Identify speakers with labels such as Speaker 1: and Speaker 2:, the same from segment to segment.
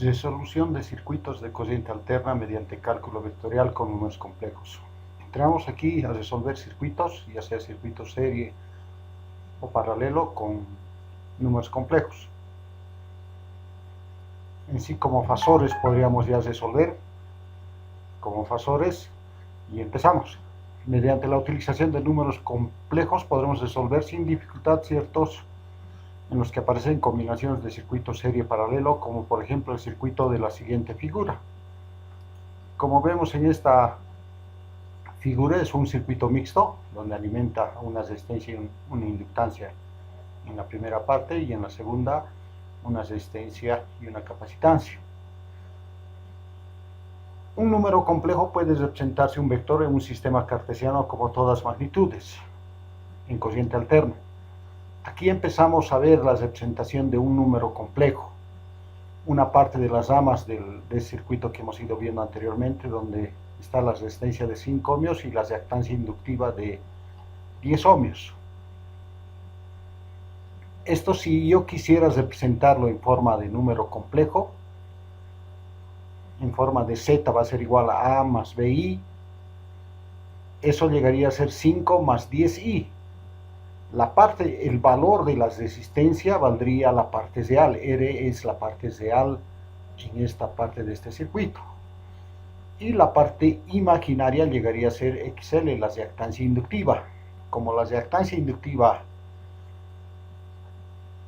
Speaker 1: Resolución de circuitos de corriente alterna mediante cálculo vectorial con números complejos. Entramos aquí a resolver circuitos, ya sea circuito serie o paralelo con números complejos. En sí, como fasores podríamos ya resolver como fasores y empezamos. Mediante la utilización de números complejos podremos resolver sin dificultad ciertos en los que aparecen combinaciones de circuito serie paralelo, como por ejemplo el circuito de la siguiente figura. Como vemos en esta figura, es un circuito mixto donde alimenta una resistencia y una inductancia en la primera parte y en la segunda una resistencia y una capacitancia. Un número complejo puede representarse un vector en un sistema cartesiano como todas magnitudes, en corriente alterna. Aquí empezamos a ver la representación de un número complejo, una parte de las ramas del circuito que hemos ido viendo anteriormente, donde está la resistencia de 5 ohmios y la reactancia inductiva de 10 ohmios. Esto, si yo quisiera representarlo en forma de número complejo, en forma de Z va a ser igual a A más BI, eso llegaría a ser 5 más 10I. El valor de la resistencia valdría la parte real, R es la parte real en esta parte de este circuito. Y la parte imaginaria llegaría a ser XL, la reactancia inductiva. Como la reactancia inductiva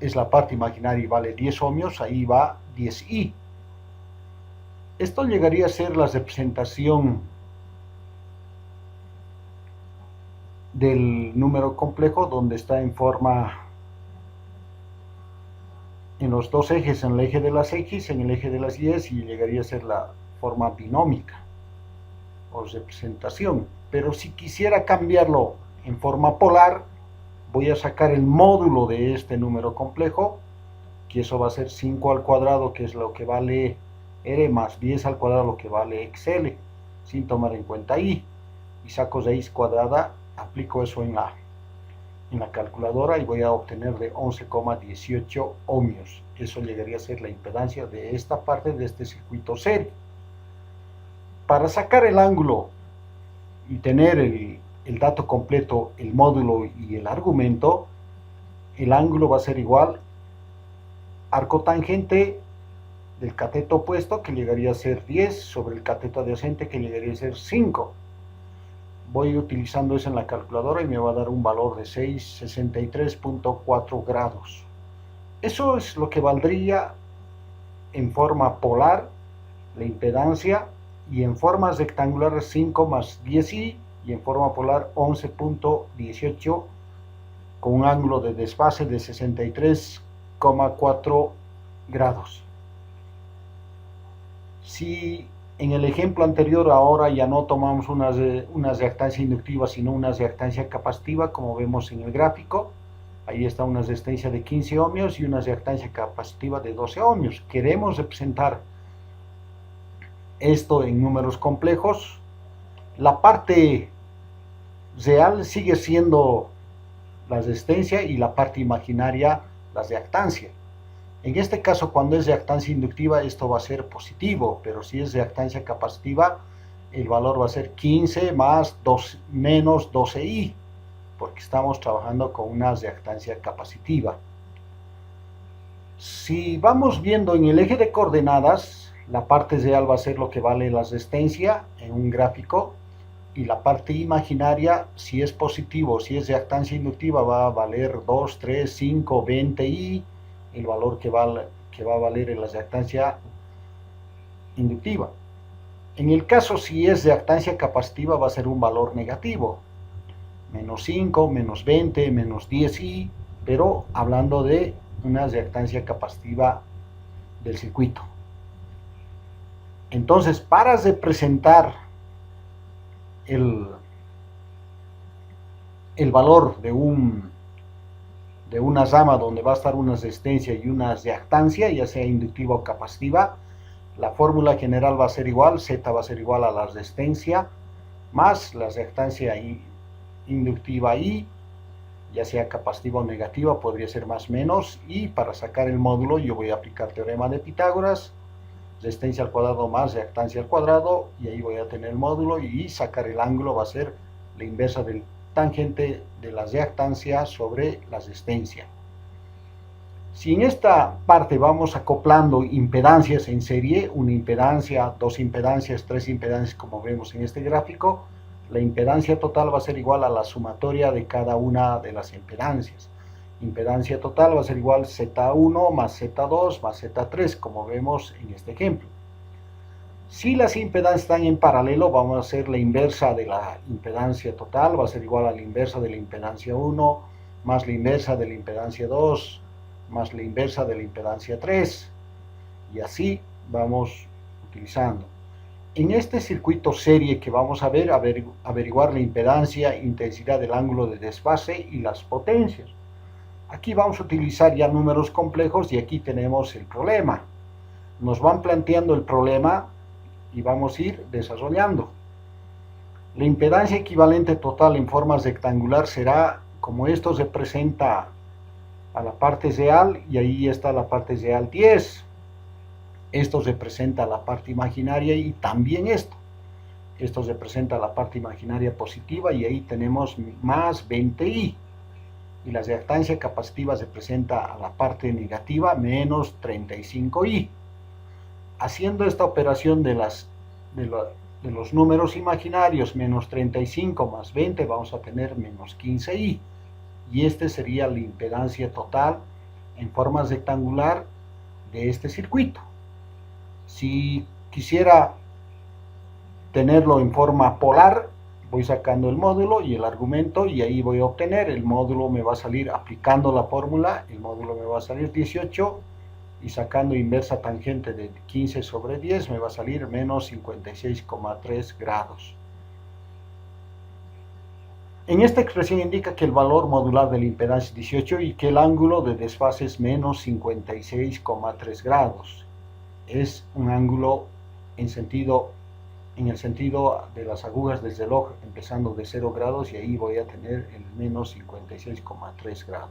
Speaker 1: es la parte imaginaria y vale 10 ohmios, ahí va 10I. Esto llegaría a ser la representación del número complejo, donde está en forma en los dos ejes, en el eje de las X, en el eje de las Y, y llegaría a ser la forma binómica o representación. Pero si quisiera cambiarlo en forma polar, voy a sacar el módulo de este número complejo, que eso va a ser 5 al cuadrado, que es lo que vale R, más 10 al cuadrado, lo que vale XL, sin tomar en cuenta I. Y saco raíz cuadrada, aplico eso en la calculadora y voy a obtener de 11,18 ohmios. Eso llegaría a ser la impedancia de esta parte de este circuito serie. Para sacar el ángulo y tener el dato completo, el módulo y el argumento, el ángulo va a ser igual arco tangente del cateto opuesto, que llegaría a ser 10, sobre el cateto adyacente, que llegaría a ser 5. Voy utilizando eso en la calculadora y me va a dar un valor de 663.4 grados. Eso es lo que valdría en forma polar la impedancia, y en forma rectangular 5 más 10i, y en forma polar 11.18 con un ángulo de desfase de 63,4 grados. Si en el ejemplo anterior ahora ya no tomamos una reactancia inductiva, sino una reactancia capacitiva, como vemos en el gráfico, ahí está una resistencia de 15 ohmios y una reactancia capacitiva de 12 ohmios. Queremos representar esto en números complejos. La parte real sigue siendo la resistencia y la parte imaginaria la reactancia. En este caso, cuando es reactancia inductiva, esto va a ser positivo, pero si es reactancia capacitiva, el valor va a ser 15 más 2, menos 12i, porque estamos trabajando con una reactancia capacitiva. Si vamos viendo en el eje de coordenadas, la parte real va a ser lo que vale la resistencia en un gráfico, y la parte imaginaria, si es positivo, si es reactancia inductiva, va a valer 2, 3, 5, 20i, el valor que va a valer en la reactancia inductiva. En el caso si es reactancia capacitiva, va a ser un valor negativo, menos 5, menos 20, menos 10i, pero hablando de una reactancia capacitiva del circuito. Entonces, para representar el valor de una rama donde va a estar una resistencia y una reactancia, ya sea inductiva o capacitiva, la fórmula general va a ser igual, Z va a ser igual a la resistencia más la reactancia inductiva I, ya sea capacitiva o negativa, podría ser más menos, y para sacar el módulo yo voy a aplicar teorema de Pitágoras, resistencia al cuadrado más reactancia al cuadrado, y ahí voy a tener el módulo, y sacar el ángulo va a ser la inversa del tangente de la reactancia sobre la resistencia. Si en esta parte vamos acoplando impedancias en serie, una impedancia, dos impedancias, tres impedancias, como vemos en este gráfico, la impedancia total va a ser igual a la sumatoria de cada una de las impedancias. Impedancia total va a ser igual Z1 más Z2 más Z3, como vemos en este ejemplo. Si las impedancias están en paralelo, vamos a hacer la inversa de la impedancia total, va a ser igual a la inversa de la impedancia 1 más la inversa de la impedancia 2 más la inversa de la impedancia 3, y así vamos utilizando. En este circuito serie que vamos a ver, averiguar la impedancia, intensidad del ángulo de desfase y las potencias. Aquí vamos a utilizar ya números complejos, y aquí tenemos el problema. Nos van planteando el problema y vamos a ir desarrollando. La impedancia equivalente total en forma rectangular será, como esto representa a la parte real, y ahí está la parte real 10. Esto representa la parte imaginaria, y también esto representa la parte imaginaria positiva, y ahí tenemos más 20i. Y la reactancia capacitiva representa a la parte negativa, menos 35i. Haciendo esta operación de los números imaginarios, menos 35 más 20, vamos a tener menos 15i. Y este sería la impedancia total en forma rectangular de este circuito. Si quisiera tenerlo en forma polar, voy sacando el módulo y el argumento, y ahí voy a obtener, el módulo me va a salir, aplicando la fórmula, el módulo me va a salir 18, y sacando inversa tangente de 15 sobre 10 me va a salir menos 56,3 grados. En esta expresión indica que el valor modular de la impedancia es 18 y que el ángulo de desfase es menos 56,3 grados. Es un ángulo en el sentido de las agujas del reloj, empezando de 0 grados, y ahí voy a tener el menos 56,3 grados.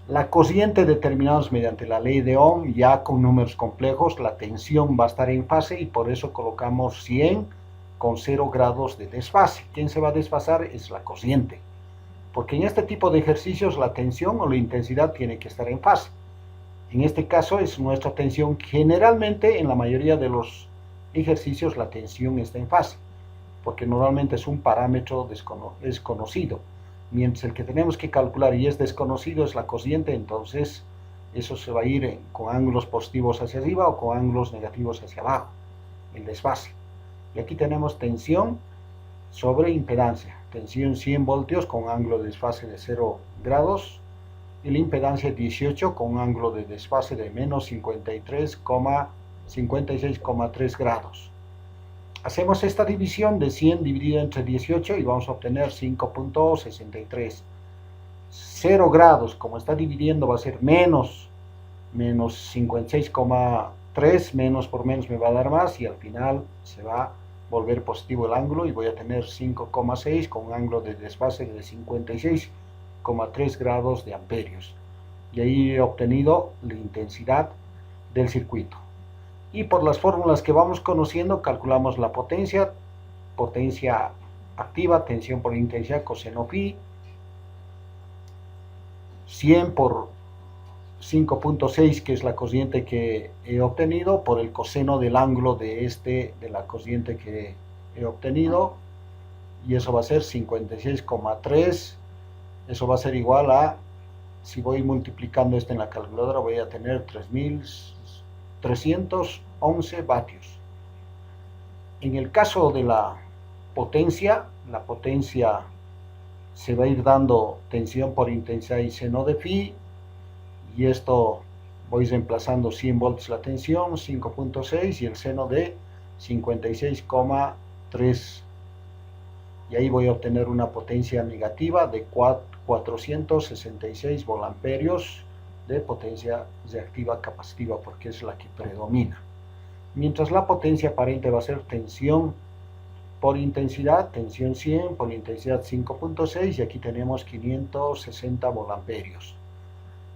Speaker 1: La cociente determinados mediante la ley de Ohm, ya con números complejos, la tensión va a estar en fase, y por eso colocamos 100 con 0 grados de desfase. ¿Quién se va a desfasar? Es la cociente, porque en este tipo de ejercicios la tensión o la intensidad tiene que estar en fase. En este caso es nuestra tensión. Generalmente en la mayoría de los ejercicios la tensión está en fase, porque normalmente es un parámetro desconocido, mientras el que tenemos que calcular y es desconocido es la cociente. Entonces eso se va a ir con ángulos positivos hacia arriba o con ángulos negativos hacia abajo, el desfase. Y aquí tenemos tensión sobre impedancia. Tensión 100 voltios con un ángulo de desfase de 0 grados. Y la impedancia 18 con un ángulo de desfase de menos 56,3 grados. Hacemos esta división de 100 dividido entre 18 y vamos a obtener 5,63. 0 grados, como está dividiendo, va a ser menos 56,3, menos por menos me va a dar más, y al final se va a volver positivo el ángulo, y voy a tener 5,6 con un ángulo de desfase de 56,3 grados de amperios. Y ahí he obtenido la intensidad del circuito. Y por las fórmulas que vamos conociendo, calculamos la potencia activa, tensión por intensidad, coseno phi, 100 por 5,6, que es la cociente que he obtenido, por el coseno del ángulo de la cociente que he obtenido, y eso va a ser 56,3. Eso va a ser igual a, si voy multiplicando esto en la calculadora, voy a tener 3.311 vatios. En el caso de la potencia se va a ir dando tensión por intensidad y seno de phi, y esto voy reemplazando 100 voltios la tensión, 5,6, y el seno de 56,3, y ahí voy a obtener una potencia negativa de 466 volamperios de potencia reactiva capacitiva, porque es la que predomina. Mientras la potencia aparente va a ser tensión por intensidad, tensión 100 por intensidad 5,6, y aquí tenemos 560 volamperios.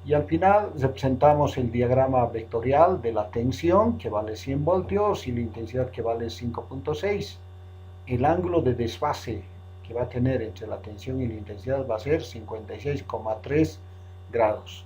Speaker 1: Y al final representamos el diagrama vectorial de la tensión, que vale 100 voltios, y la intensidad, que vale 5.6. El ángulo de desfase que va a tener entre la tensión y la intensidad va a ser 56,3 grados.